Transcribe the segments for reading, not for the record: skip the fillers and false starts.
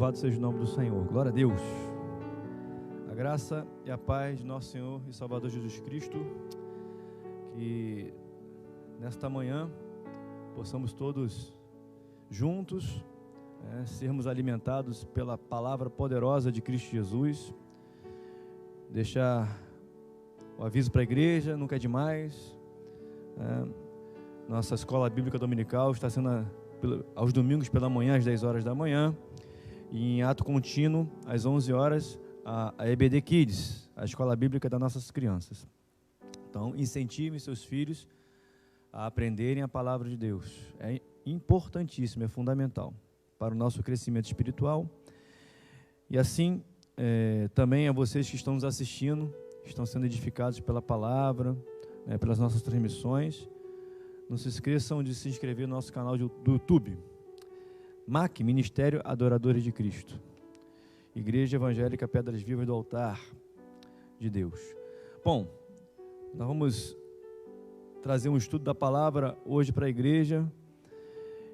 Louvado seja o nome do Senhor. Glória a Deus. A graça e a paz de nosso Senhor e Salvador Jesus Cristo, que nesta manhã possamos todos juntos sermos alimentados pela palavra poderosa de Cristo Jesus. Deixar o aviso para a igreja, nunca é demais. Nossa escola bíblica dominical está sendo aos domingos pela manhã, às 10 horas da manhã, e em ato contínuo, às 11 horas, a EBD Kids, a escola bíblica das nossas crianças. Então, incentivem seus filhos a aprenderem a palavra de Deus. É importantíssimo, é fundamental para o nosso crescimento espiritual. E assim, também a vocês que estão nos assistindo, estão sendo edificados pela palavra, pelas nossas transmissões. Não se esqueçam de se inscrever no nosso canal do YouTube, MAC, Ministério Adoradores de Cristo, Igreja Evangélica Pedras Vivas do Altar de Deus. Bom, nós vamos trazer um estudo da palavra hoje para a igreja,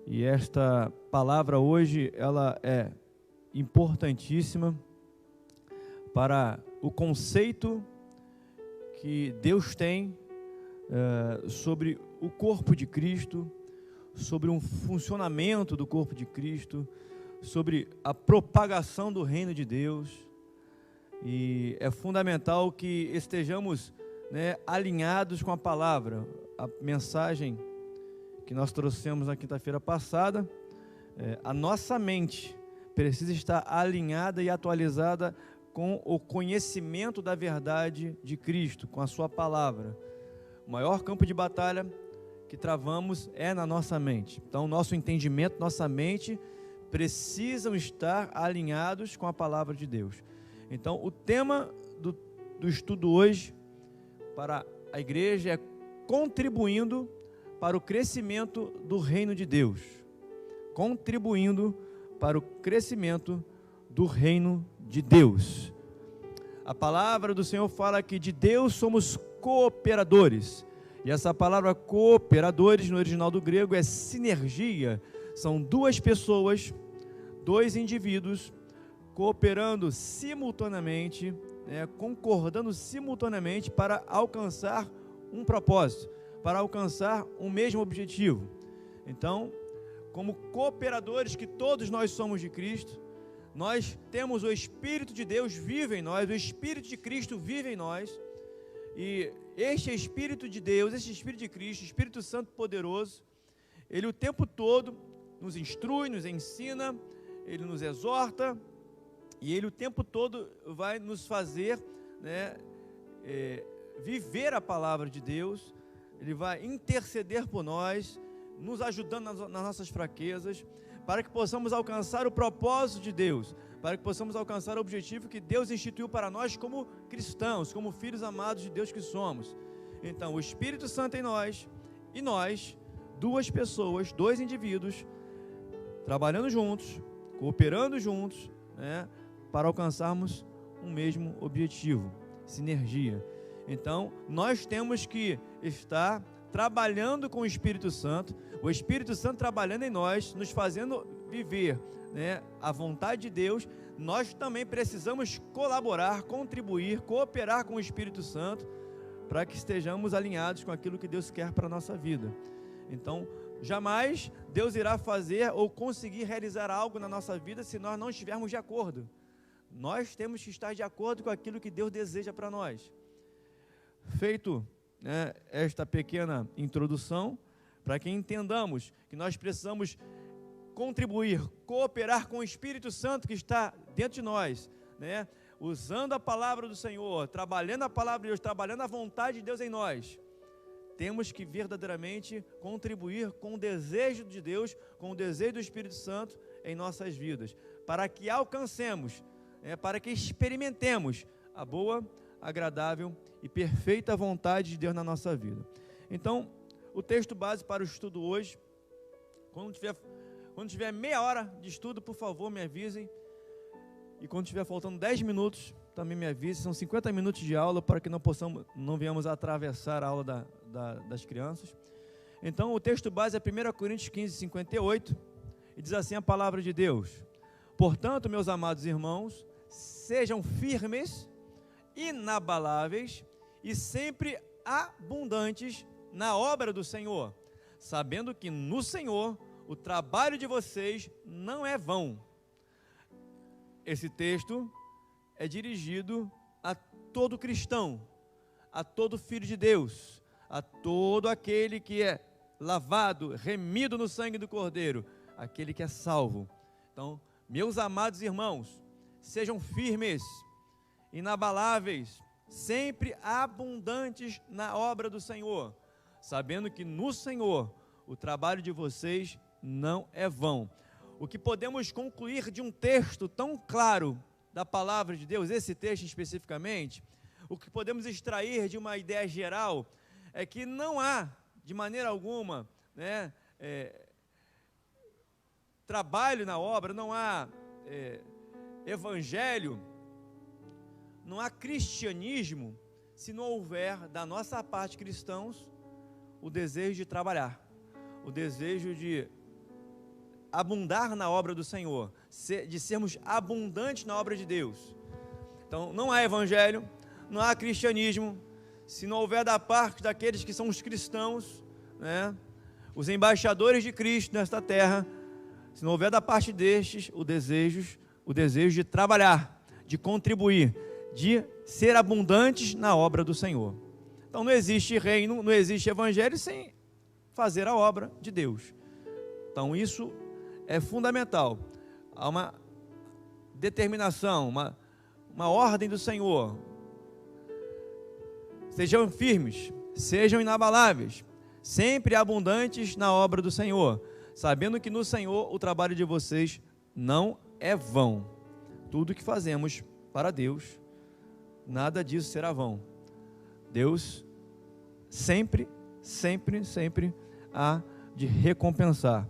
e esta palavra hoje, ela é importantíssima para o conceito que Deus tem sobre o corpo de Cristo, sobre um funcionamento do corpo de Cristo, sobre a propagação do reino de Deus. E é fundamental que estejamos alinhados com a palavra. A mensagem que nós trouxemos na quinta-feira passada, a nossa mente precisa estar alinhada e atualizada com o conhecimento da verdade de Cristo, com a sua palavra. O maior campo de batalha que travamos é na nossa mente. Então, nosso entendimento, nossa mente precisam estar alinhados com a palavra de Deus. Então, o tema do estudo hoje para a igreja é contribuindo para o crescimento do reino de Deus. Contribuindo para o crescimento do reino de Deus. A palavra do Senhor fala que de Deus somos cooperadores. E essa palavra cooperadores no original do grego é sinergia. São duas pessoas, dois indivíduos cooperando simultaneamente, concordando simultaneamente para alcançar um propósito, para alcançar um mesmo objetivo. Então, como cooperadores que todos nós somos de Cristo, nós temos o Espírito de Deus vive em nós, o Espírito de Cristo vive em nós, e este Espírito de Deus, este Espírito de Cristo, Espírito Santo poderoso, ele o tempo todo nos instrui, nos ensina, ele nos exorta, e ele o tempo todo vai nos fazer viver a palavra de Deus. Ele vai interceder por nós, nos ajudando nas nossas fraquezas, para que possamos alcançar o propósito de Deus, para que possamos alcançar o objetivo que Deus instituiu para nós como cristãos, como filhos amados de Deus que somos. Então, o Espírito Santo em nós, e nós, duas pessoas, dois indivíduos, trabalhando juntos, cooperando juntos, para alcançarmos um mesmo objetivo, sinergia. Então, nós temos que estar trabalhando com o Espírito Santo trabalhando em nós, nos fazendo viver a vontade de Deus. Nós também precisamos colaborar, contribuir, cooperar com o Espírito Santo, para que estejamos alinhados com aquilo que Deus quer para a nossa vida. Então, jamais Deus irá fazer ou conseguir realizar algo na nossa vida se nós não estivermos de acordo. Nós temos que estar de acordo com aquilo que Deus deseja para nós. Feito esta pequena introdução, para que entendamos que nós precisamos contribuir, cooperar com o Espírito Santo que está dentro de nós, usando a palavra do Senhor, trabalhando a palavra de Deus, trabalhando a vontade de Deus em nós. Temos que verdadeiramente contribuir com o desejo de Deus, com o desejo do Espírito Santo em nossas vidas, para que alcancemos, para que experimentemos a boa, agradável e perfeita vontade de Deus na nossa vida. Então, o texto base para o estudo hoje, quando tiver meia hora de estudo, por favor, me avisem. E quando estiver faltando 10 minutos, também me avisem. São 50 minutos de aula, para que não venhamos a atravessar a aula das crianças. Então, o texto base é 1 Coríntios 15, 58, e diz assim a palavra de Deus: Portanto, meus amados irmãos, sejam firmes, inabaláveis e sempre abundantes na obra do Senhor, sabendo que no Senhor o trabalho de vocês não é vão. Esse texto é dirigido a todo cristão, a todo filho de Deus, a todo aquele que é lavado, remido no sangue do Cordeiro, aquele que é salvo. Então, meus amados irmãos, sejam firmes, inabaláveis, sempre abundantes na obra do Senhor, sabendo que no Senhor o trabalho de vocês não é vão. O que podemos concluir de um texto tão claro da palavra de Deus, esse texto especificamente, o que podemos extrair de uma ideia geral é que não há, de maneira alguma, trabalho na obra, não há evangelho, não há cristianismo, se não houver da nossa parte, cristãos, o desejo de trabalhar, o desejo de abundar na obra do Senhor, de sermos abundantes na obra de Deus. Então, não há evangelho, não há cristianismo, se não houver da parte daqueles que são os cristãos, os embaixadores de Cristo nesta terra, se não houver da parte destes o desejo de trabalhar, de contribuir, de ser abundantes na obra do Senhor. Então não existe reino, não existe evangelho sem fazer a obra de Deus. Então isso é fundamental. Há uma determinação, uma ordem do Senhor. Sejam firmes, sejam inabaláveis, sempre abundantes na obra do Senhor, sabendo que no Senhor o trabalho de vocês não é vão. Tudo que fazemos para Deus, nada disso será vão. Deus sempre há de recompensar.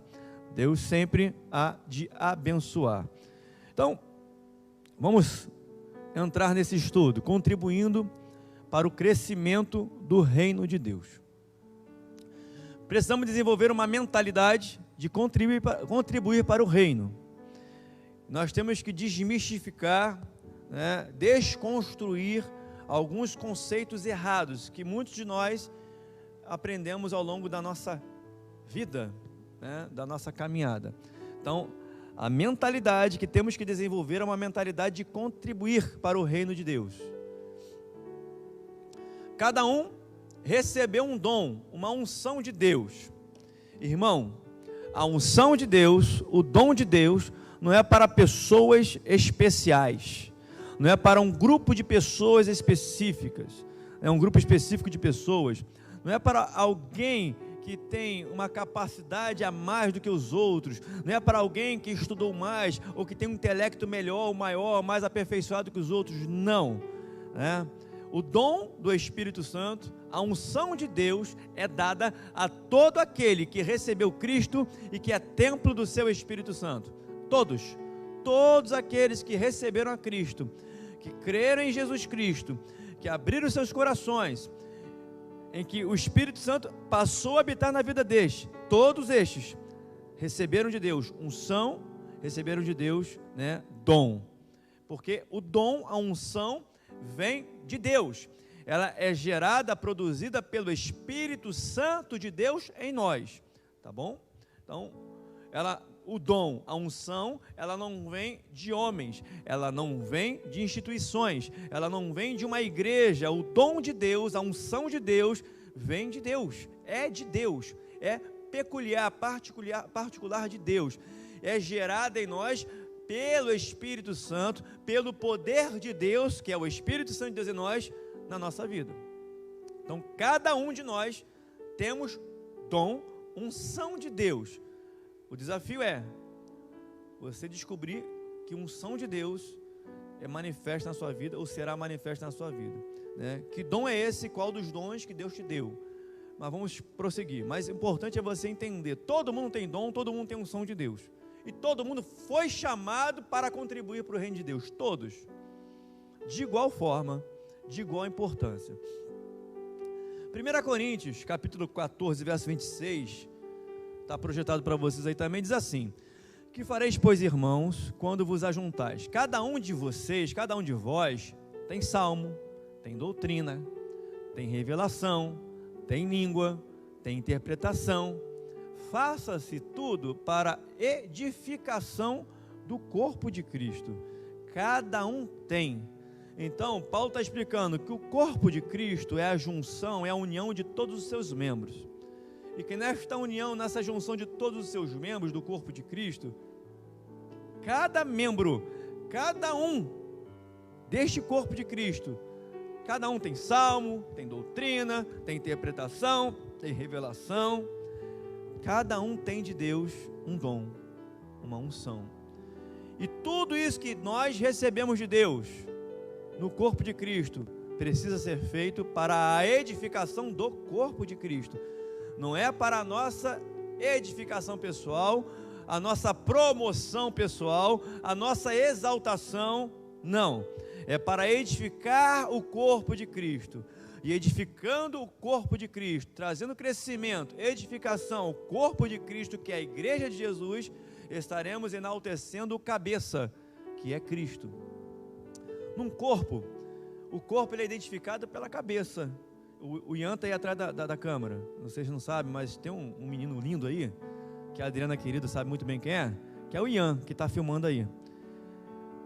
Deus sempre há de abençoar. Então, vamos entrar nesse estudo, contribuindo para o crescimento do reino de Deus. Precisamos desenvolver uma mentalidade de contribuir para o reino. Nós temos que desmistificar, desconstruir alguns conceitos errados que muitos de nós aprendemos ao longo da nossa vida, da nossa caminhada. Então, a mentalidade que temos que desenvolver é uma mentalidade de contribuir para o reino de Deus. Cada um recebeu um dom, uma unção de Deus. Irmão, a unção de Deus, o dom de Deus, não é para pessoas especiais, não é para um grupo de pessoas específicas, é um grupo específico de pessoas, não é para alguém que tem uma capacidade a mais do que os outros, não é para alguém que estudou mais, ou que tem um intelecto melhor, maior, mais aperfeiçoado que os outros, não. O dom do Espírito Santo, a unção de Deus é dada a todo aquele que recebeu Cristo e que é templo do seu Espírito Santo. Todos aqueles que receberam a Cristo, que creram em Jesus Cristo, que abriram seus corações, em que o Espírito Santo passou a habitar na vida destes, todos estes receberam de Deus unção, receberam de Deus, dom, porque o dom, a unção, vem de Deus, ela é gerada, produzida pelo Espírito Santo de Deus em nós, tá bom? Então, o dom, a unção, ela não vem de homens, ela não vem de instituições, ela não vem de uma igreja. O dom de Deus, a unção de Deus, vem de Deus, é de Deus, é peculiar, particular de Deus, é gerada em nós pelo Espírito Santo, pelo poder de Deus, que é o Espírito Santo de Deus em nós, na nossa vida. Então, cada um de nós temos dom, unção de Deus. O desafio é você descobrir que unção de Deus é manifesta na sua vida ou será manifesta na sua vida. Que dom é esse? Qual dos dons que Deus te deu? Mas vamos prosseguir. Mas o importante é você entender: todo mundo tem dom, todo mundo tem unção de Deus. E todo mundo foi chamado para contribuir para o reino de Deus. Todos. De igual forma, de igual importância. 1 Coríntios, capítulo 14, verso 26... está projetado para vocês aí também, diz assim: Que fareis, pois, irmãos, quando vos ajuntais? Cada um de vocês, cada um de vós, tem salmo, tem doutrina, tem revelação, tem língua, tem interpretação. Faça-se tudo para edificação do corpo de Cristo. Cada um tem. Então, Paulo está explicando que o corpo de Cristo é a junção, é a união de todos os seus membros. E que nesta união, nessa junção de todos os seus membros do corpo de Cristo, cada membro, cada um deste corpo de Cristo, cada um tem salmo, tem doutrina, tem interpretação, tem revelação. Cada um tem de Deus um dom, uma unção. E tudo isso que nós recebemos de Deus no corpo de Cristo precisa ser feito para a edificação do corpo de Cristo. Não é para a nossa edificação pessoal, a nossa promoção pessoal, a nossa exaltação, não. É para edificar o corpo de Cristo. E edificando o corpo de Cristo, trazendo crescimento, edificação ao corpo de Cristo, que é a igreja de Jesus, estaremos enaltecendo o cabeça, que é Cristo. Num corpo, o corpo ele é identificado pela cabeça. O Ian está aí atrás da câmera, vocês não sabem, mas tem um menino lindo aí, que a Adriana querida sabe muito bem quem é, que é o Ian, que está filmando aí.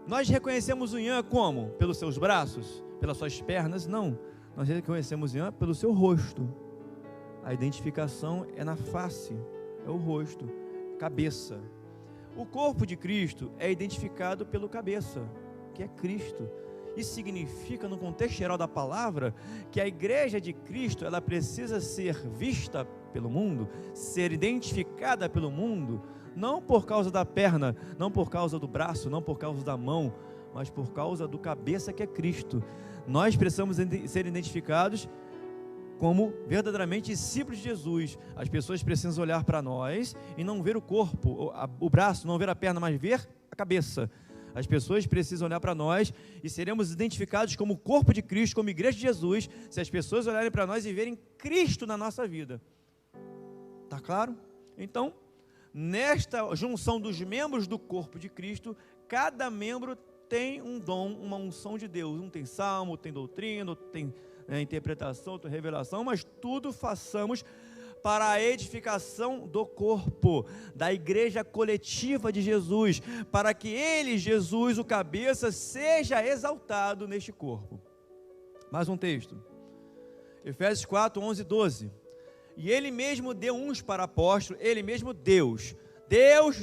Nós reconhecemos o Ian como? Pelos seus braços? Pelas suas pernas? Não. Nós reconhecemos o Ian pelo seu rosto. A identificação é na face, é o rosto, cabeça. O corpo de Cristo é identificado pelo cabeça, que é Cristo. Isso significa, no contexto geral da palavra, que a igreja de Cristo, ela precisa ser vista pelo mundo, ser identificada pelo mundo, não por causa da perna, não por causa do braço, não por causa da mão, mas por causa do cabeça, que é Cristo. Nós precisamos ser identificados como verdadeiramente discípulos de Jesus. As pessoas precisam olhar para nós e não ver o corpo, o braço, não ver a perna, mas ver a cabeça. As pessoas precisam olhar para nós e seremos identificados como corpo de Cristo, como igreja de Jesus, se as pessoas olharem para nós e verem Cristo na nossa vida. Está claro? Então, nesta junção dos membros do corpo de Cristo, cada membro tem um dom, uma unção de Deus. Um tem salmo, tem doutrina, outro tem interpretação, tem revelação, mas tudo façamos para a edificação do corpo, da igreja coletiva de Jesus, para que ele, Jesus, o cabeça, seja exaltado neste corpo. Mais um texto, Efésios 4, 11 e 12. E ele mesmo deu uns para apóstolos, ele mesmo Deus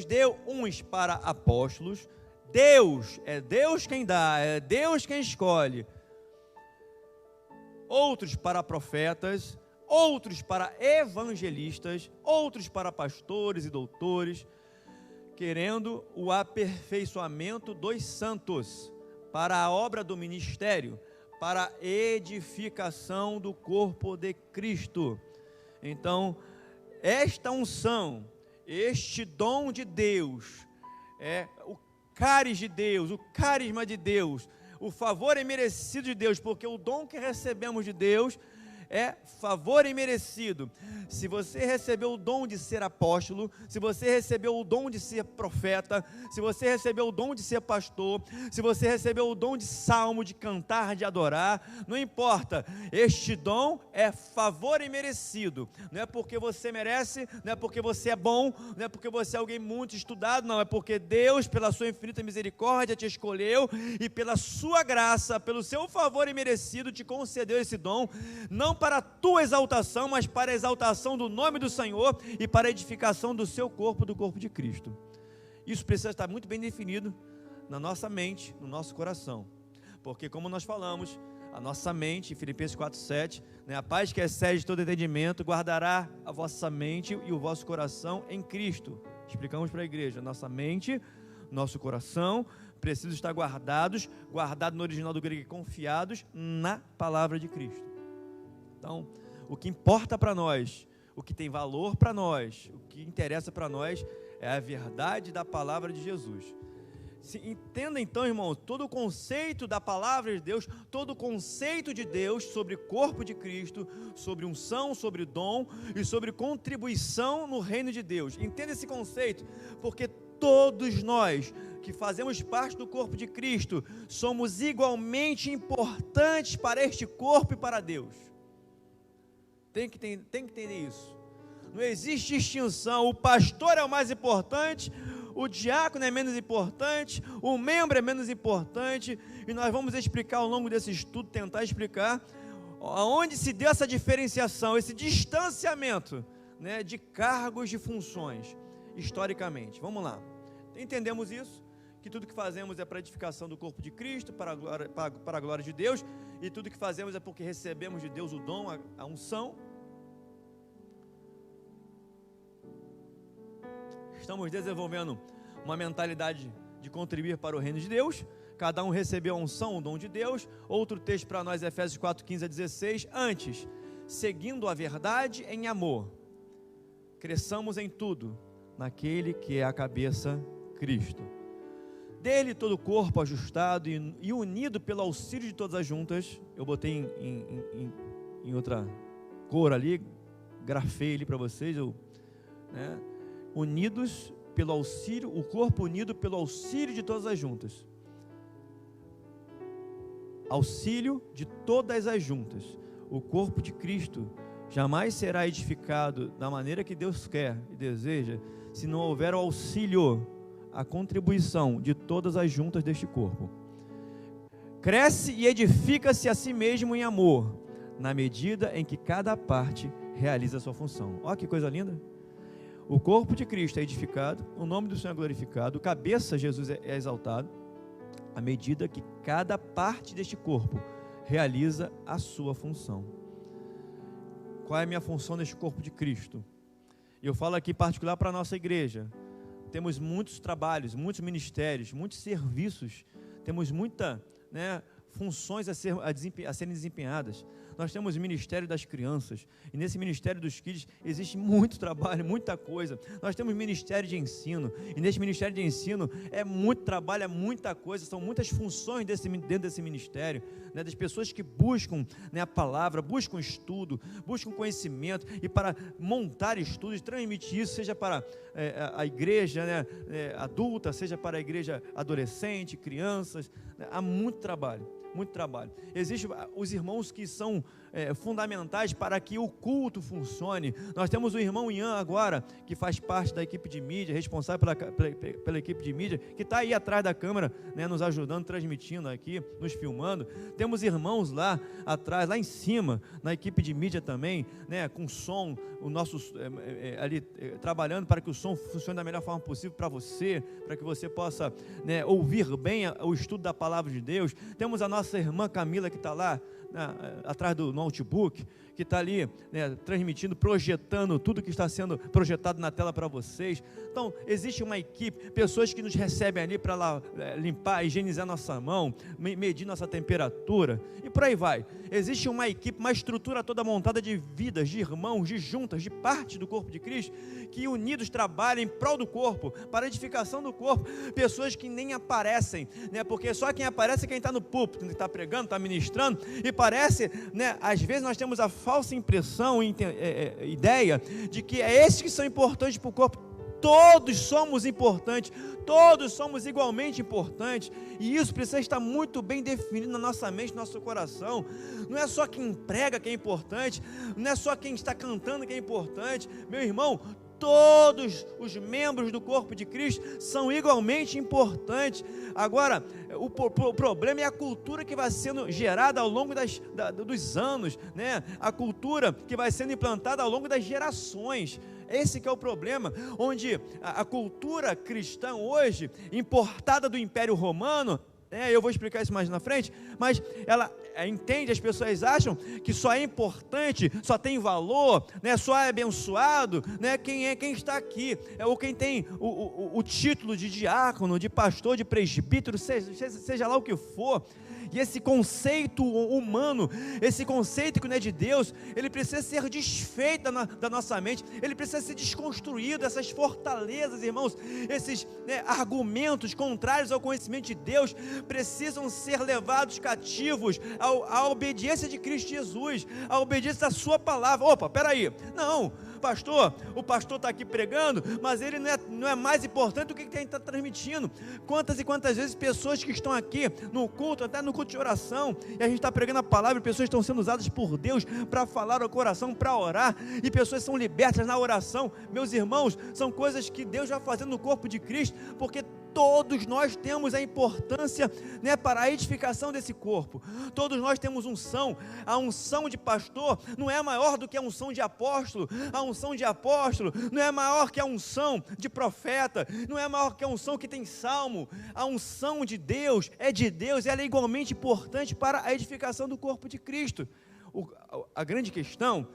deu uns para apóstolos. É Deus quem dá, é Deus quem escolhe. Outros para profetas, outros para evangelistas, outros para pastores e doutores, querendo o aperfeiçoamento dos santos, para a obra do ministério, para a edificação do corpo de Cristo. Então, esta unção, este dom de Deus, é o cáris de Deus, o carisma de Deus, o favor imerecido de Deus, porque o dom que recebemos de Deus é favor imerecido. Se você recebeu o dom de ser apóstolo, se você recebeu o dom de ser profeta, se você recebeu o dom de ser pastor, se você recebeu o dom de salmo, de cantar, de adorar, não importa, este dom é favor imerecido. Não é porque você merece, não é porque você é bom, não é porque você é alguém muito estudado, não, é porque Deus, pela sua infinita misericórdia, te escolheu e pela sua graça, pelo seu favor imerecido, te concedeu esse dom, não para a tua exaltação, mas para a exaltação do nome do Senhor e para a edificação do seu corpo, do corpo de Cristo. Isso precisa estar muito bem definido na nossa mente, no nosso coração, porque como nós falamos, a nossa mente, Filipenses 4,7, a paz que excede todo entendimento, guardará a vossa mente e o vosso coração em Cristo. Explicamos para a igreja, nossa mente, nosso coração, precisam estar guardados no original do grego, confiados na palavra de Cristo. Então, o que importa para nós, o que tem valor para nós, o que interessa para nós é a verdade da palavra de Jesus. Entenda então, irmão, todo o conceito da palavra de Deus, todo o conceito de Deus sobre o corpo de Cristo, sobre unção, sobre dom e sobre contribuição no reino de Deus. Entenda esse conceito, porque todos nós que fazemos parte do corpo de Cristo, somos igualmente importantes para este corpo e para Deus. Tem que entender isso. Não existe distinção. O pastor é o mais importante, o diácono é menos importante, o membro é menos importante, e nós vamos explicar ao longo desse estudo, tentar explicar aonde se deu essa diferenciação, esse distanciamento, né, de cargos, de funções, historicamente. Vamos lá. Entendemos isso? Que tudo que fazemos é para a edificação do corpo de Cristo, para a glória de Deus, e tudo que fazemos é porque recebemos de Deus o dom, a unção. Estamos desenvolvendo uma mentalidade de contribuir para o reino de Deus. Cada um recebeu a unção, o dom de Deus. Outro texto para nós, Efésios 4, 15 a 16. Antes, seguindo a verdade em amor, cresçamos em tudo naquele que é a cabeça, Cristo. Dele todo o corpo ajustado e unido pelo auxílio de todas as juntas. Eu botei em outra cor ali, grafei ali para vocês, né? Unidos pelo auxílio, o corpo unido pelo auxílio de todas as juntas. Auxílio de todas as juntas. O corpo de Cristo jamais será edificado da maneira que Deus quer e deseja, se não houver o auxílio, a contribuição de todas as juntas deste corpo. Cresce e edifica-se a si mesmo em amor, na medida em que cada parte realiza a sua função. Olha que coisa linda. O corpo de Cristo é edificado, o nome do Senhor é glorificado, o cabeça, Jesus, é exaltado, à medida que cada parte deste corpo realiza a sua função. Qual é a minha função neste corpo de Cristo? Eu falo aqui em particular para a nossa igreja. Temos muitos trabalhos, muitos ministérios, muitos serviços, temos muitas, né, funções a serem desempenhadas. Nós temos o Ministério das Crianças, e nesse Ministério dos Kids existe muito trabalho, muita coisa. Nós temos Ministério de Ensino, e nesse Ministério de Ensino é muito trabalho, é muita coisa, são muitas funções dentro desse ministério, né, das pessoas que buscam, né, a palavra, buscam estudo, buscam conhecimento, e para montar estudos, transmitir isso, seja para a igreja, né, adulta, seja para a igreja adolescente, crianças, né, há muito trabalho. Muito trabalho. Existem os irmãos que são fundamentais para que o culto funcione. Nós temos o irmão Ian agora, que faz parte da equipe de mídia, responsável pela equipe de mídia, que está aí atrás da câmera, né, nos ajudando, transmitindo aqui, nos filmando. Temos irmãos lá atrás, lá em cima, na equipe de mídia também, né, com som, o nosso ali trabalhando para que o som funcione da melhor forma possível para você, para que você possa, né, ouvir bem o estudo da palavra de Deus. Temos a nossa irmã Camila, que está lá atrás do notebook, que está ali, né, transmitindo, projetando tudo que está sendo projetado na tela para vocês. Então, existe uma equipe, pessoas que nos recebem ali para lá limpar, higienizar nossa mão, medir nossa temperatura, e por aí vai. Existe uma equipe, uma estrutura toda montada de vidas, de irmãos, de juntas, de parte do corpo de Cristo, que unidos trabalham em prol do corpo, para a edificação do corpo. Pessoas que nem aparecem, né, porque só quem aparece é quem está no púlpito, que está pregando, está ministrando, e parece, né, às vezes nós temos a falsa impressão, ideia de que é esses que são importantes para o corpo. Todos somos importantes, todos somos igualmente importantes, e isso precisa estar muito bem definido na nossa mente, no nosso coração. Não é só quem prega que é importante, não é só quem está cantando que é importante, meu irmão. Todos os membros do corpo de Cristo são igualmente importantes. Agora, o problema é a cultura que vai sendo gerada ao longo dos anos, né? A cultura que vai sendo implantada ao longo das gerações. Esse que é o problema, onde a cultura cristã hoje, importada do Império Romano, eu vou explicar isso mais na frente, mas ela entende, as pessoas acham que só é importante, só tem valor, né, só é abençoado, né, quem está aqui, ou quem tem o título de diácono, de pastor, de presbítero, seja lá o que for. E esse conceito humano, esse conceito que não é de Deus, ele precisa ser desfeito da nossa mente, ele precisa ser desconstruído. Essas fortalezas, irmãos, esses, né, argumentos contrários ao conhecimento de Deus, precisam ser levados cativos à obediência de Cristo Jesus, à obediência da sua palavra. Opa, peraí, não, pastor. O pastor está aqui pregando, mas ele não é mais importante do que ele está transmitindo. Quantas e quantas vezes pessoas que estão aqui no culto, até no culto de oração, e a gente está pregando a palavra, e pessoas estão sendo usadas por Deus para falar ao coração, para orar, e pessoas são libertas na oração. Meus irmãos, são coisas que Deus vai fazendo no corpo de Cristo, porque todos nós temos a importância, né, para a edificação desse corpo. Todos nós temos unção. A unção de pastor não é maior do que a unção de apóstolo. A unção de apóstolo não é maior que a unção de profeta. Não é maior que a unção que tem salmo. A unção de Deus é de Deus, e ela é igualmente importante para a edificação do corpo de Cristo. A grande questão,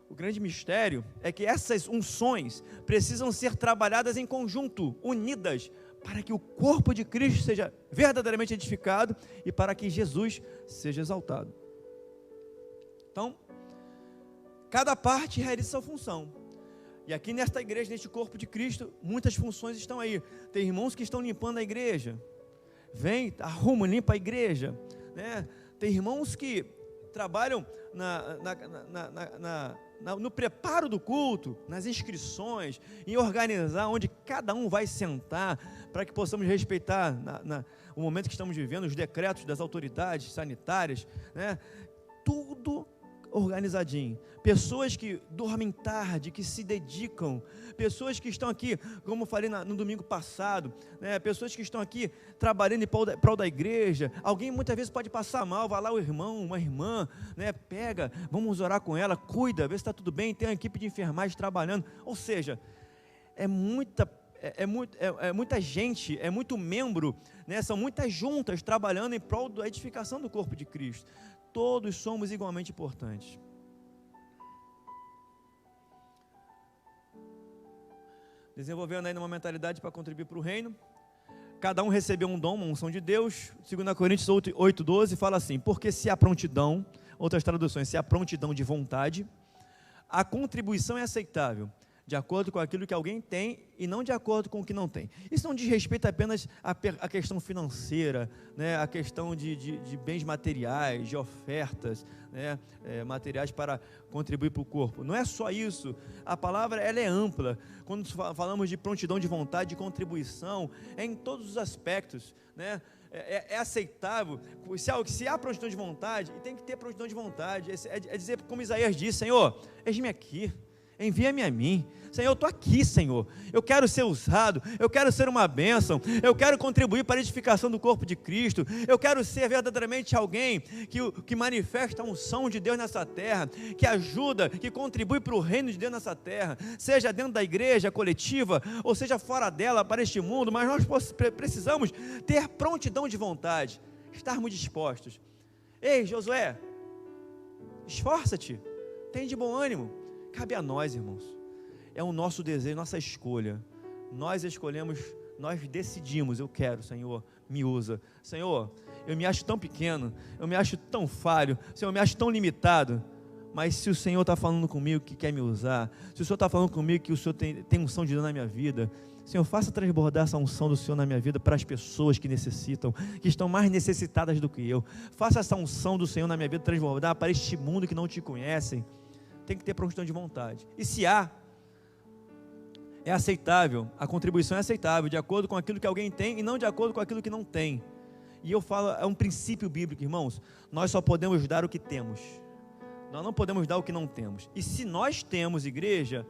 o grande mistério é que essas unções precisam ser trabalhadas em conjunto, unidas, para que o corpo de Cristo seja verdadeiramente edificado e para que Jesus seja exaltado. Então, cada parte realiza sua função. E aqui nesta igreja, neste corpo de Cristo, muitas funções estão aí. Tem irmãos que estão limpando a igreja. Vem, arruma, limpa a igreja, né? Tem irmãos que trabalham no preparo do culto, nas inscrições, em organizar onde cada um vai sentar, para que possamos respeitar o momento que estamos vivendo, os decretos das autoridades sanitárias, né? Tudo organizadinho. Pessoas que dormem tarde, que se dedicam, pessoas que estão aqui, como eu falei no domingo passado, né? Pessoas que estão aqui trabalhando em prol da igreja. Alguém muitas vezes pode passar mal, vai lá o irmão, uma irmã, né? Pega, vamos orar com ela, cuida, vê se está tudo bem, tem uma equipe de enfermagem trabalhando. Ou seja, é muita gente, é muito membro, né? São muitas juntas trabalhando em prol da edificação do corpo de Cristo. Todos somos igualmente importantes. Desenvolvendo ainda uma mentalidade para contribuir para o reino. Cada um recebeu um dom, uma unção de Deus. 2 Coríntios 8:12 fala assim: porque se há prontidão, outras traduções, se há prontidão de vontade, a contribuição é aceitável, de acordo com aquilo que alguém tem e não de acordo com o que não tem. Isso não diz respeito apenas à questão financeira, né, a questão de bens materiais, de ofertas, né, materiais para contribuir para o corpo. Não é só isso. A palavra ela é ampla. Quando falamos de prontidão de vontade, de contribuição, é em todos os aspectos, né? É aceitável. Se há prontidão de vontade, e tem que ter prontidão de vontade, é dizer como Isaías disse: Senhor, eis-me aqui, envia-me a mim. Senhor, eu estou aqui, Senhor, eu quero ser usado, eu quero ser uma bênção, eu quero contribuir para a edificação do corpo de Cristo, eu quero ser verdadeiramente alguém que manifesta a unção de Deus nessa terra, que ajuda, que contribui para o reino de Deus nessa terra, seja dentro da igreja coletiva, ou seja fora dela, para este mundo. Mas nós precisamos ter prontidão de vontade, estarmos dispostos. Ei, Josué, esforça-te, tem de bom ânimo. Cabe a nós, irmãos. É o nosso desejo, nossa escolha. Nós escolhemos, nós decidimos: eu quero, Senhor, me usa. Senhor, eu me acho tão pequeno, eu me acho tão falho, Senhor, eu me acho tão limitado. Mas se o Senhor está falando comigo que quer me usar, se o Senhor está falando comigo que o Senhor tem unção de Deus na minha vida, Senhor, faça transbordar essa unção do Senhor na minha vida para as pessoas que necessitam, que estão mais necessitadas do que eu. Faça essa unção do Senhor na minha vida transbordar para este mundo que não te conhecem. Tem que ter prontidão de vontade. E se há, é aceitável, a contribuição é aceitável, de acordo com aquilo que alguém tem e não de acordo com aquilo que não tem. E eu falo, é um princípio bíblico, irmãos. Nós só podemos dar o que temos. Nós não podemos dar o que não temos. E se nós temos, igreja,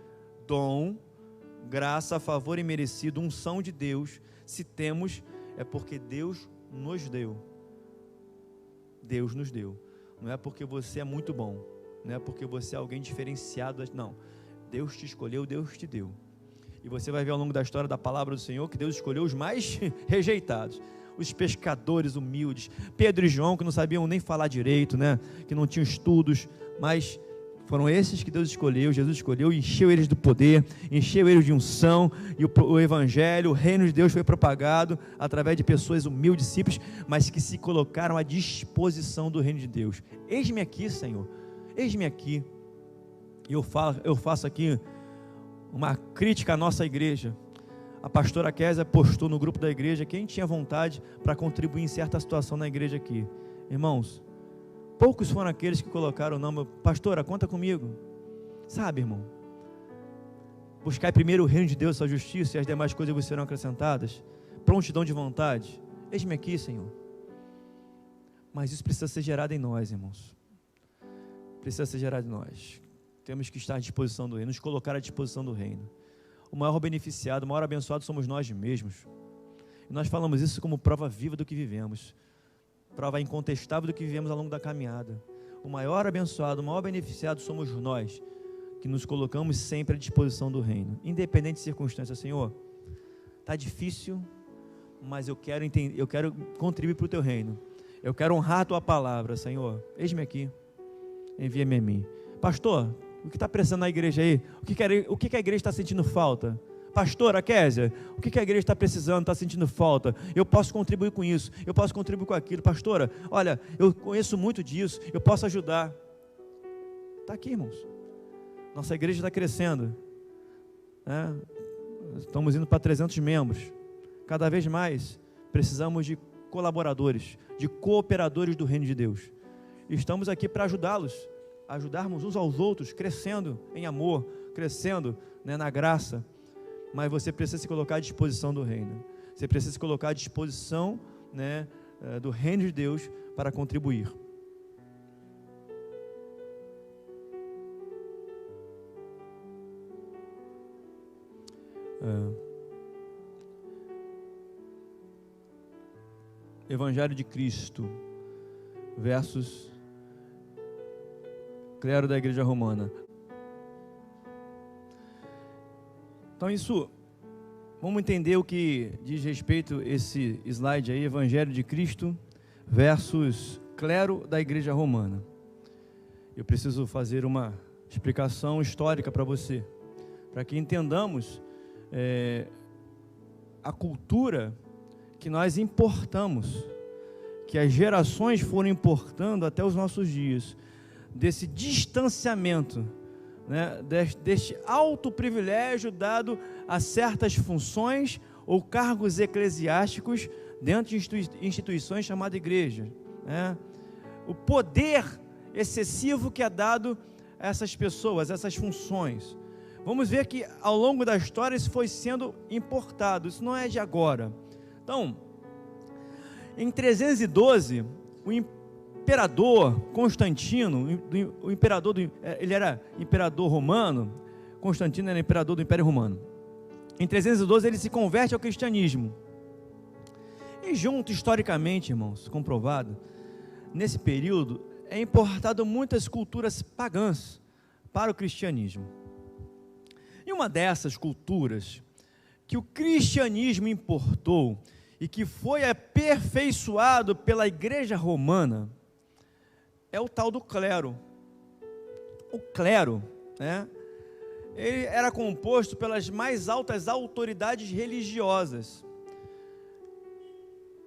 dom, graça, favor imerecido, unção de Deus, se temos, é porque Deus nos deu. Deus nos deu. Não é porque você é muito bom, não é porque você é alguém diferenciado, não. Deus te escolheu, Deus te deu. E você vai ver ao longo da história da palavra do Senhor que Deus escolheu os mais rejeitados, os pescadores humildes, Pedro e João, que não sabiam nem falar direito, né? Que não tinham estudos, mas foram esses que Deus escolheu, Jesus escolheu, e encheu eles do poder, encheu eles de unção, e o evangelho, o reino de Deus foi propagado através de pessoas humildes, simples, mas que se colocaram à disposição do reino de Deus. Eis-me aqui, Senhor, eis-me aqui. E eu faço aqui uma crítica à nossa igreja. A pastora Késia postou no grupo da igreja quem tinha vontade para contribuir em certa situação na igreja aqui. Irmãos, poucos foram aqueles que colocaram o nome: pastora, conta comigo. Sabe, irmão, Buscai primeiro o reino de Deus, a sua justiça, e as demais coisas vos serão acrescentadas. Prontidão de vontade. Eis-me aqui, Senhor. Mas isso precisa ser gerado em nós, irmãos. Precisa ser gerado em nós. Temos que estar à disposição do reino, nos colocar à disposição do reino. O maior beneficiado, o maior abençoado somos nós mesmos. E nós falamos isso como prova viva do que vivemos. Prova incontestável do que vivemos ao longo da caminhada. O maior abençoado, o maior beneficiado somos nós, que nos colocamos sempre à disposição do reino. Independente de circunstâncias, Senhor, está difícil, mas eu quero contribuir para o teu reino. Eu quero honrar a tua palavra, Senhor. Eis-me aqui. Envia-me a mim. Pastor, o que está precisando na igreja aí? O que a igreja está sentindo falta? Pastora Késia, o que a igreja está precisando, está sentindo falta? Eu posso contribuir com isso, eu posso contribuir com aquilo. Pastora, olha, eu conheço muito disso, eu posso ajudar. Está aqui, irmãos. Nossa igreja está crescendo, né? Estamos indo para 300 membros. Cada vez mais precisamos de colaboradores, de cooperadores do reino de Deus. Estamos aqui para ajudá-los, ajudarmos uns aos outros, crescendo em amor, crescendo, né, na graça. Mas você precisa se colocar à disposição do reino. Você precisa se colocar à disposição, né, do reino de Deus para contribuir. Evangelho de Cristo versus clero da Igreja Romana. Então isso, vamos entender o que diz respeito a esse slide aí, Evangelho de Cristo versus clero da Igreja Romana. Eu preciso fazer uma explicação histórica para você, para que entendamos a cultura que nós importamos, que as gerações foram importando até os nossos dias, desse distanciamento, né, deste alto privilégio dado a certas funções ou cargos eclesiásticos dentro de instituições chamadas igreja, né? O poder excessivo que é dado a essas pessoas, essas funções. Vamos ver que ao longo da história isso foi sendo importado, isso não é de agora. Então, em 312, o imperador Constantino, ele era imperador romano, Constantino era imperador do Império Romano. Em 312 ele se converte ao cristianismo. E junto, historicamente, irmãos, comprovado, nesse período é importado muitas culturas pagãs para o cristianismo. E uma dessas culturas que o cristianismo importou e que foi aperfeiçoado pela Igreja Romana é o tal do clero. O clero, né, ele era composto pelas mais altas autoridades religiosas.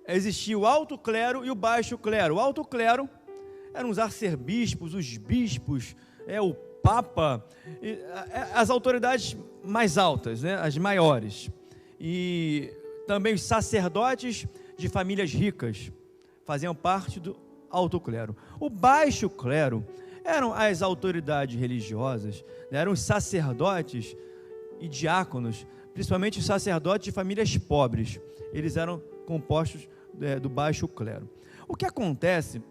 Existia o alto clero e o baixo clero. O alto clero eram os arcebispos, os bispos, o papa, as autoridades mais altas, né, as maiores. E também os sacerdotes de famílias ricas faziam parte do alto clero. O baixo clero eram as autoridades religiosas, né, eram os sacerdotes e diáconos, principalmente os sacerdotes de famílias pobres. Eles eram compostos do baixo clero. O que acontece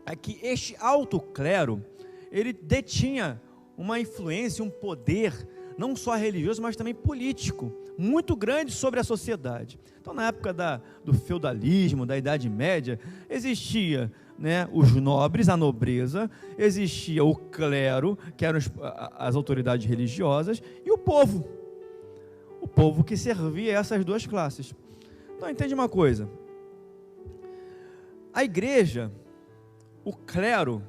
é que este alto clero, ele detinha uma influência, um poder, não só religioso, mas também político, muito grande sobre a sociedade. Então, na época do feudalismo, da Idade Média, existia, né, os nobres, a nobreza, existia o clero, que eram as autoridades religiosas, e o povo que servia a essas duas classes. Então, entende uma coisa, a igreja, o clero,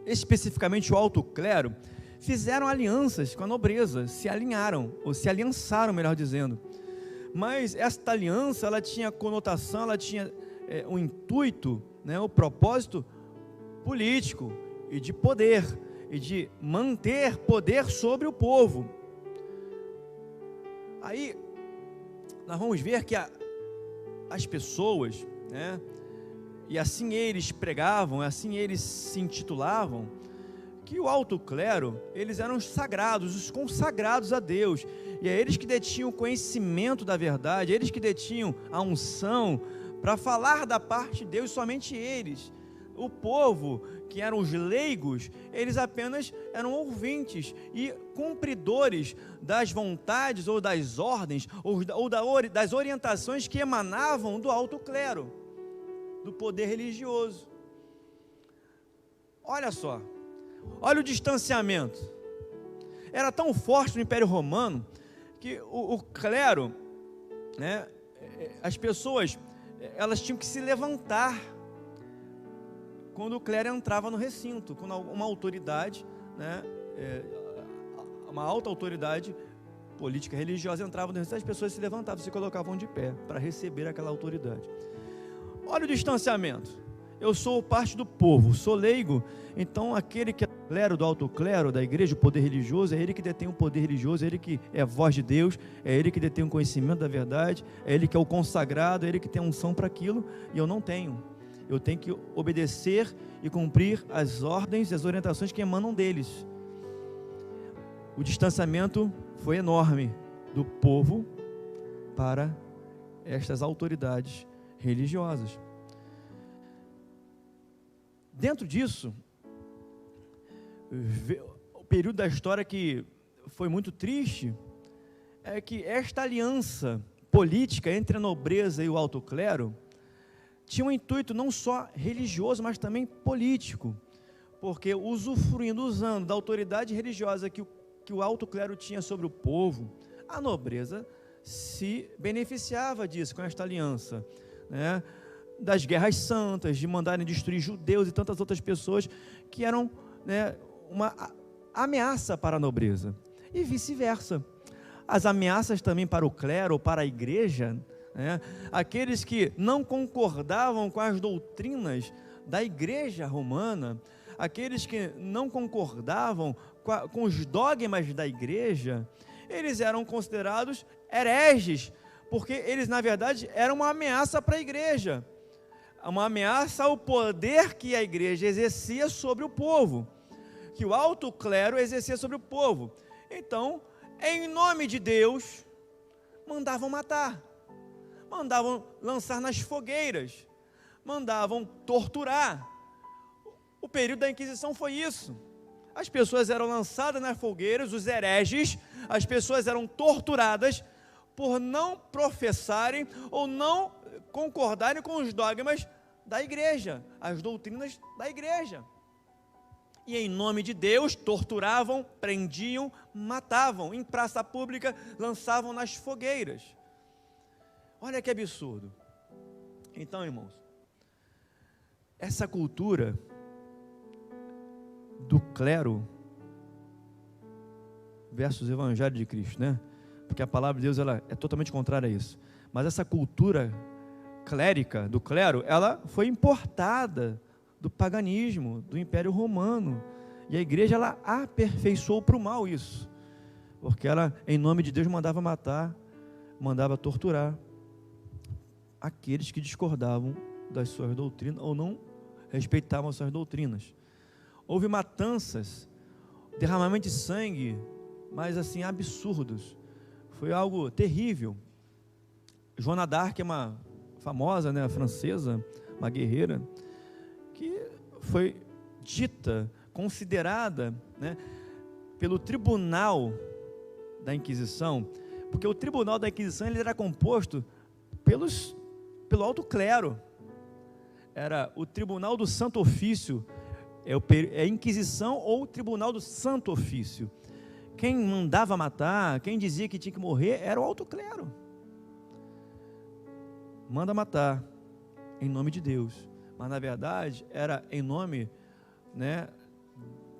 especificamente o alto clero, fizeram alianças com a nobreza, se alinharam, ou se aliançaram, melhor dizendo. Mas esta aliança, ela tinha conotação, ela tinha o intuito, né, o propósito político e de poder, e de manter poder sobre o povo. Aí, nós vamos ver que as pessoas, né, e assim eles pregavam, assim eles se intitulavam, que o alto clero, eles eram os sagrados, os consagrados a Deus, e é eles que detinham o conhecimento da verdade, eles que detinham a unção para falar da parte de Deus, somente eles. O povo, que eram os leigos, eles apenas eram ouvintes e cumpridores das vontades ou das ordens ou das orientações que emanavam do alto clero, do poder religioso. Olha só, olha o distanciamento. Era tão forte no Império Romano que o clero, né, as pessoas, elas tinham que se levantar quando o clero entrava no recinto, quando uma autoridade, né, uma alta autoridade política religiosa entrava no recinto, as pessoas se levantavam, se colocavam de pé para receber aquela autoridade. Olha o distanciamento. Eu sou parte do povo, sou leigo, então aquele que é clero, do alto clero, da igreja, o poder religioso, é ele que detém o poder religioso, é ele que é a voz de Deus, é ele que detém o conhecimento da verdade, é ele que é o consagrado, é ele que tem a unção para aquilo, e eu não tenho. Eu tenho que obedecer e cumprir as ordens e as orientações que emanam deles. O distanciamento foi enorme do povo para estas autoridades religiosas. Dentro disso, o período da história que foi muito triste é que esta aliança política entre a nobreza e o alto clero tinha um intuito não só religioso, mas também político, porque usando da autoridade religiosa que o alto clero tinha sobre o povo, a nobreza se beneficiava disso, com esta aliança, né? Das guerras santas, de mandarem destruir judeus e tantas outras pessoas que eram, né, uma ameaça para a nobreza, e vice-versa. As ameaças também para o clero, para a igreja, né? Aqueles que não concordavam com as doutrinas da igreja romana, aqueles que não concordavam com os dogmas da igreja, eles eram considerados hereges, porque eles na verdade eram uma ameaça para a igreja, uma ameaça ao poder que a igreja exercia sobre o povo, que o alto clero exercia sobre o povo. Então, em nome de Deus, mandavam matar, mandavam lançar nas fogueiras, mandavam torturar. O período da Inquisição foi isso. As pessoas eram lançadas nas fogueiras, os hereges, as pessoas eram torturadas por não professarem ou não concordarem com os dogmas da igreja, as doutrinas da igreja. E em nome de Deus, torturavam, prendiam, matavam, em praça pública, lançavam nas fogueiras. Olha que absurdo. Então, irmãos, essa cultura do clero versus o evangelho de Cristo, né? Porque a palavra de Deus, ela é totalmente contrária a isso. Mas essa cultura clérica, do clero, ela foi importada do paganismo, do Império Romano, e a igreja, ela aperfeiçoou para o mal isso, porque ela, em nome de Deus, mandava matar, mandava torturar aqueles que discordavam das suas doutrinas, ou não respeitavam as suas doutrinas. Houve matanças, derramamento de sangue, mas assim, absurdos, foi algo terrível. Joana d'Arc é uma famosa, né, francesa, uma guerreira, que foi dita, considerada, né, pelo tribunal da Inquisição, porque o tribunal da Inquisição, ele era composto pelo alto clero, era o tribunal do Santo Ofício, é a Inquisição ou o tribunal do Santo Ofício. Quem mandava matar, quem dizia que tinha que morrer, era o alto clero. Manda matar em nome de Deus, mas na verdade era em nome, né,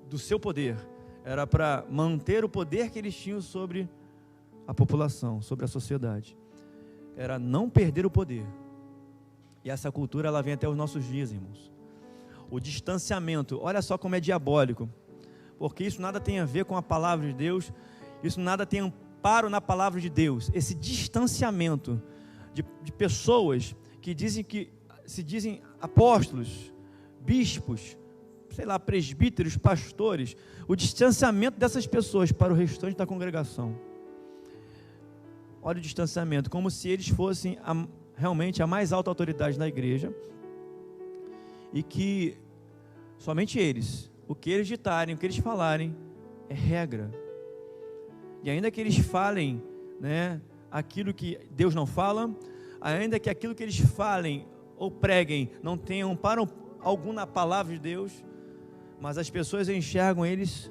do seu poder, era para manter o poder que eles tinham sobre a população, sobre a sociedade, era não perder o poder. E essa cultura, ela vem até os nossos dias, irmãos. O distanciamento, olha só como é diabólico, porque isso nada tem a ver com a palavra de Deus, isso nada tem amparo na palavra de Deus. Esse distanciamento de pessoas que se dizem apóstolos, bispos, sei lá, presbíteros, pastores, o distanciamento dessas pessoas para o restante da congregação. Olha o distanciamento, como se eles fossem realmente a mais alta autoridade na igreja, e que somente eles, o que eles ditarem, o que eles falarem, é regra. E ainda que eles falem, né, aquilo que Deus não fala, ainda que aquilo que eles falem ou preguem não tenham amparo algum na palavra de Deus, mas as pessoas enxergam eles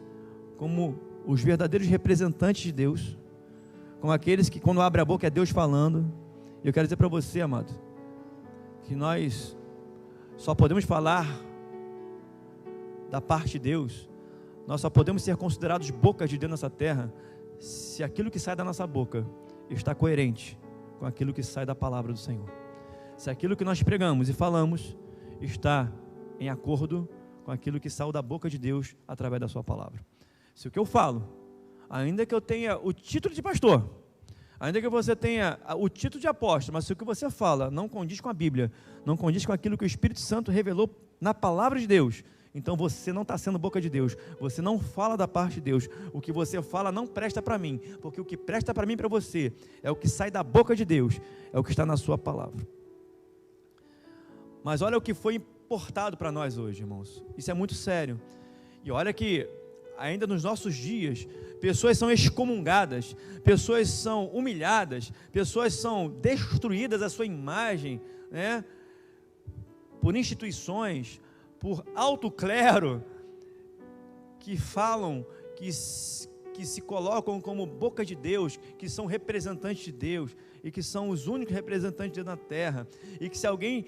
como os verdadeiros representantes de Deus, como aqueles que quando abre a boca é Deus falando. E eu quero dizer para você, amado, que nós só podemos falar da parte de Deus, nós só podemos ser considerados bocas de Deus nessa terra, se aquilo que sai da nossa boca está coerente com aquilo que sai da palavra do Senhor. Se aquilo que nós pregamos e falamos está em acordo com aquilo que saiu da boca de Deus através da sua palavra. Se o que eu falo, ainda que eu tenha o título de pastor, ainda que você tenha o título de apóstolo, mas se o que você fala não condiz com a Bíblia, não condiz com aquilo que o Espírito Santo revelou na palavra de Deus, então você não está sendo boca de Deus, você não fala da parte de Deus. O que você fala não presta para mim, porque o que presta para mim e para você é o que sai da boca de Deus, é o que está na sua palavra. Mas olha o que foi importado para nós hoje, irmãos, isso é muito sério. E olha que ainda nos nossos dias, pessoas são excomungadas, pessoas são humilhadas, pessoas são destruídas a sua imagem, né, por instituições, por alto clero, que falam, que se colocam como boca de Deus, que são representantes de Deus, e que são os únicos representantes de Deus na terra, e que se alguém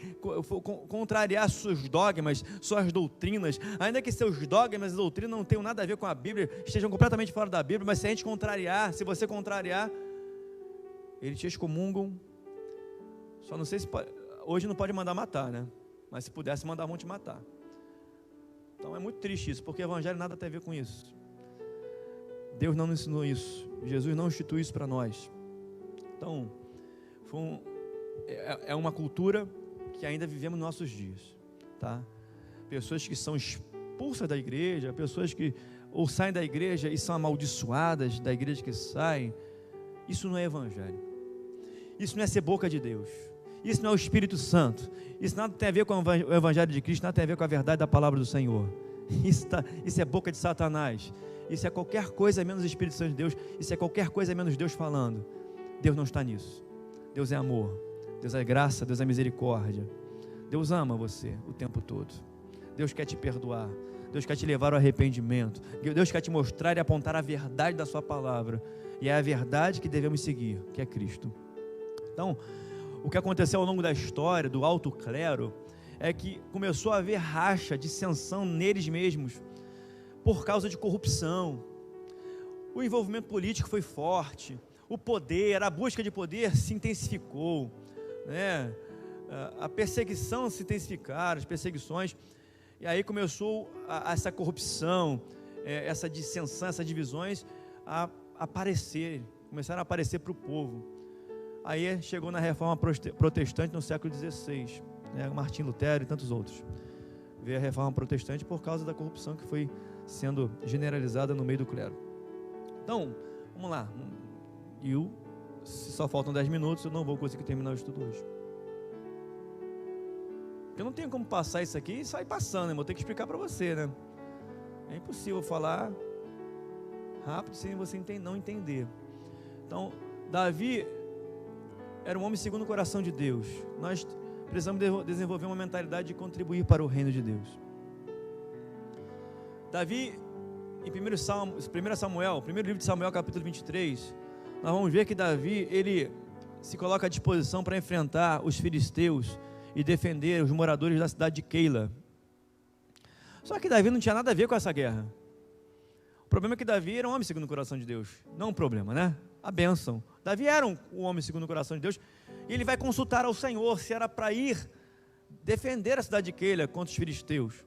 contrariar seus dogmas, suas doutrinas, ainda que seus dogmas e doutrinas não tenham nada a ver com a Bíblia, estejam completamente fora da Bíblia, mas se a gente contrariar, se você contrariar, eles te excomungam. Só não sei se pode, hoje não pode mandar matar, né? Mas se pudesse, mandavam te matar. Então é muito triste isso, porque o evangelho nada tem a ver com isso. Deus não nos ensinou isso, Jesus não instituiu isso para nós. Então, é uma cultura que ainda vivemos nos nossos dias, tá? Pessoas que são expulsas da igreja, pessoas que ou saem da igreja e são amaldiçoadas da igreja que saem. Isso não é evangelho, isso não é ser boca de Deus, isso não é o Espírito Santo, isso nada tem a ver com o evangelho de Cristo, nada tem a ver com a verdade da palavra do Senhor. Isso é boca de Satanás, isso é qualquer coisa menos o Espírito Santo de Deus, isso é qualquer coisa menos Deus falando. Deus não está nisso. Deus é amor, Deus é graça, Deus é misericórdia. Deus ama você o tempo todo. Deus quer te perdoar, Deus quer te levar ao arrependimento, Deus quer te mostrar e apontar a verdade da sua palavra, e é a verdade que devemos seguir, que é Cristo. Então, o que aconteceu ao longo da história do alto clero é que começou a haver racha, dissensão neles mesmos, por causa de corrupção. O envolvimento político foi forte, o poder, a busca de poder se intensificou, né? A perseguição se intensificaram, as perseguições, e aí começou essa corrupção, essa dissensão, essas divisões a aparecer, começaram a aparecer para o povo. Aí chegou na reforma protestante no século XVI, né? Martim Lutero e tantos outros. Veio a reforma protestante por causa da corrupção que foi sendo generalizada no meio do clero. Então, vamos lá. Se só faltam 10 minutos, eu não vou conseguir terminar o estudo hoje. Eu não tenho como passar isso aqui e sair passando, né? Vou ter que explicar para você, né? É impossível falar rápido sem você não entender. Então, Davi era um homem segundo o coração de Deus. Nós precisamos desenvolver uma mentalidade de contribuir para o reino de Deus. Davi, em 1 Samuel, primeiro livro de Samuel, capítulo 23, nós vamos ver que Davi, ele se coloca à disposição para enfrentar os filisteus e defender os moradores da cidade de Keila. Só que Davi não tinha nada a ver com essa guerra. O problema é que Davi era um homem segundo o coração de Deus. Não um problema, né? A bênção. Davi era um homem segundo o coração de Deus, e ele vai consultar ao Senhor se era para ir defender a cidade de Keila contra os filisteus.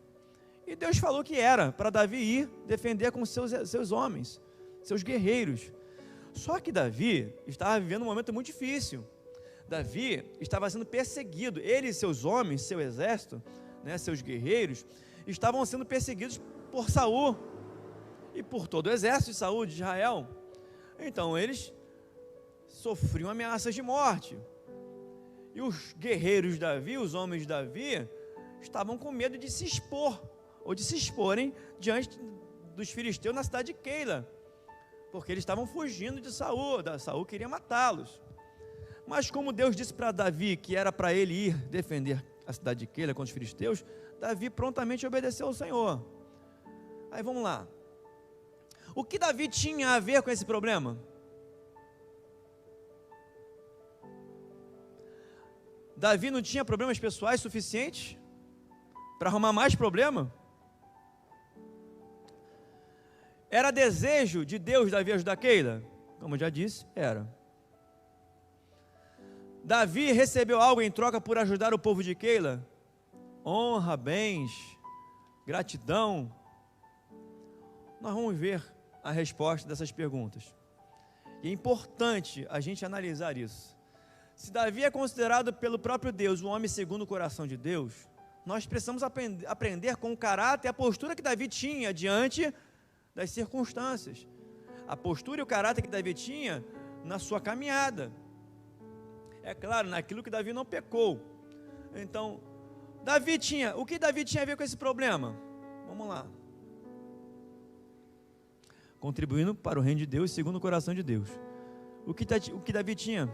E Deus falou que era para Davi ir defender com seus homens, seus guerreiros. Só que Davi estava vivendo um momento muito difícil. Davi estava sendo perseguido, ele e seus homens, seu exército, né, seus guerreiros, estavam sendo perseguidos por Saul e por todo o exército de Saul de Israel. Então eles sofriam ameaças de morte. E os guerreiros de Davi, os homens de Davi, estavam com medo de se expor, ou de se exporem diante dos filisteus na cidade de Keila, porque eles estavam fugindo de Saul. Saul queria matá-los. Mas como Deus disse para Davi que era para ele ir defender a cidade de Keila contra os filisteus, Davi prontamente obedeceu ao Senhor. Aí vamos lá. O que Davi tinha a ver com esse problema? Davi não tinha problemas pessoais suficientes para arrumar mais problema? Era desejo de Deus Davi ajudar Keila? Como eu já disse, era. Davi recebeu algo em troca por ajudar o povo de Keila? Honra, bens, gratidão. Nós vamos ver a resposta dessas perguntas. E é importante a gente analisar isso. Se Davi é considerado pelo próprio Deus um homem segundo o coração de Deus, nós precisamos aprender com o caráter e a postura que Davi tinha diante das circunstâncias. A postura e o caráter que Davi tinha na sua caminhada. É claro, naquilo que Davi não pecou. Então, o que Davi tinha a ver com esse problema? Vamos lá. Contribuindo para o reino de Deus segundo o coração de Deus. O que Davi tinha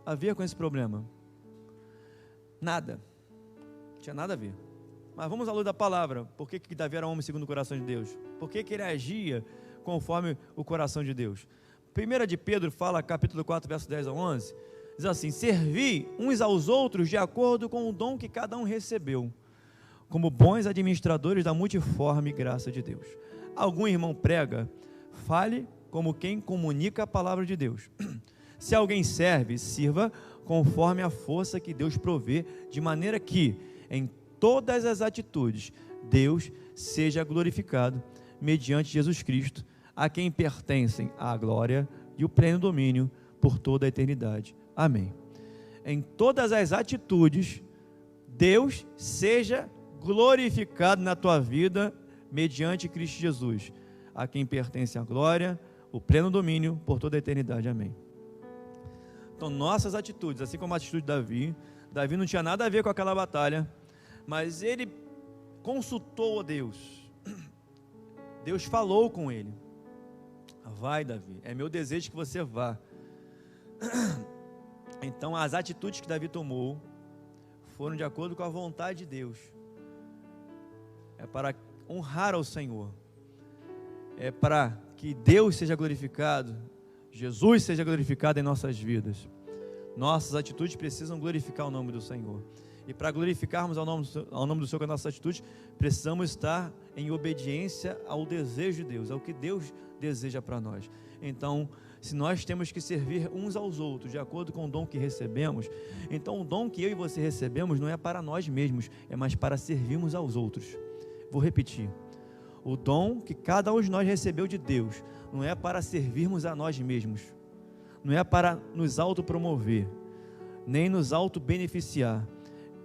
a ver com esse problema? Nada. Não tinha nada a ver. Mas vamos à luz da palavra. Por que Davi era homem segundo o coração de Deus? Por que ele agia conforme o coração de Deus? 1 de Pedro fala, capítulo 4, verso 10 a 11, diz assim: servi uns aos outros de acordo com o dom que cada um recebeu, como bons administradores da multiforme graça de Deus. Algum irmão prega, fale como quem comunica a palavra de Deus. Se alguém serve, sirva conforme a força que Deus provê, de maneira que, em todas as atitudes, Deus seja glorificado, mediante Jesus Cristo, a quem pertencem a glória e o pleno domínio por toda a eternidade. Amém. Em todas as atitudes, Deus seja glorificado na tua vida, mediante Cristo Jesus, a quem pertence a glória, o pleno domínio por toda a eternidade. Amém. Então, nossas atitudes, assim como a atitude de Davi não tinha nada a ver com aquela batalha, mas ele consultou a Deus. Deus falou com ele: vai, Davi, é meu desejo que você vá. Então, as atitudes que Davi tomou foram de acordo com a vontade de Deus. É para honrar ao Senhor. É para que Deus seja glorificado, Jesus seja glorificado em nossas vidas. Nossas atitudes precisam glorificar o nome do Senhor. E para glorificarmos ao nome do Senhor com as nossas atitudes, precisamos estar em obediência ao desejo de Deus, ao que Deus deseja para nós. Então, se nós temos que servir uns aos outros, de acordo com o dom que recebemos, então o dom que eu e você recebemos não é para nós mesmos, é mais para servirmos aos outros. Vou repetir. O dom que cada um de nós recebeu de Deus não é para servirmos a nós mesmos, não é para nos autopromover, nem nos autobeneficiar,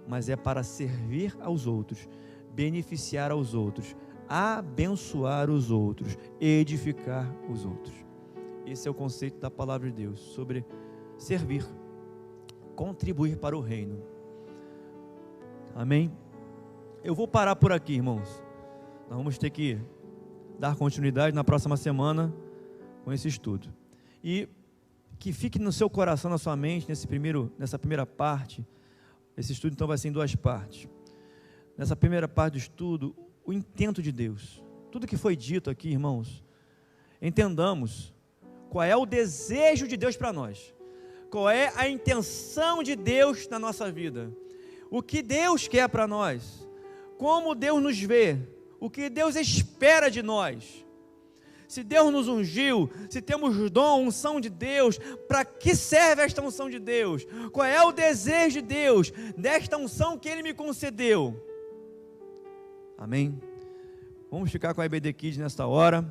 mas é para servir aos outros, beneficiar aos outros, abençoar os outros, edificar os outros. Esse é o conceito da palavra de Deus, sobre servir, contribuir para o reino. Amém? Eu vou parar por aqui, irmãos. Nós vamos ter que dar continuidade na próxima semana com esse estudo. E que fique no seu coração, na sua mente, nessa primeira parte. Esse estudo então vai ser em duas partes. Nessa primeira parte do estudo, o intento de Deus. Tudo que foi dito aqui, irmãos, entendamos qual é o desejo de Deus para nós. Qual é a intenção de Deus na nossa vida. O que Deus quer para nós. Como Deus nos vê. O que Deus espera de nós. Se Deus nos ungiu, se temos dom, unção de Deus, para que serve esta unção de Deus? Qual é o desejo de Deus desta unção que Ele me concedeu? Amém? Vamos ficar com a EBD Kids nesta hora.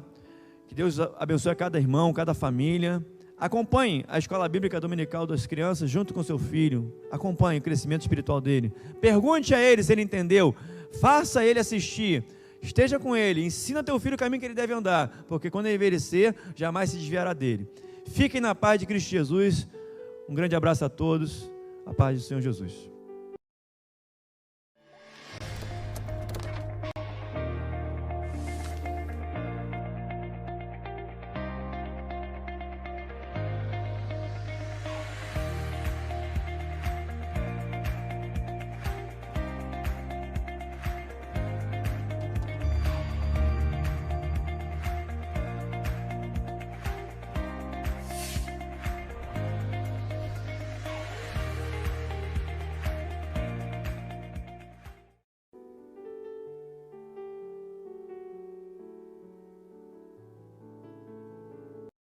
Que Deus abençoe a cada irmão, cada família. Acompanhe a Escola Bíblica Dominical das Crianças junto com seu filho. Acompanhe o crescimento espiritual dele. Pergunte a ele se ele entendeu. faça ele assistir, esteja com ele, ensina teu filho o caminho que ele deve andar, porque quando ele envelhecer, jamais se desviará dele. Fiquem na paz de Cristo Jesus. Um grande abraço a todos, a paz do Senhor Jesus.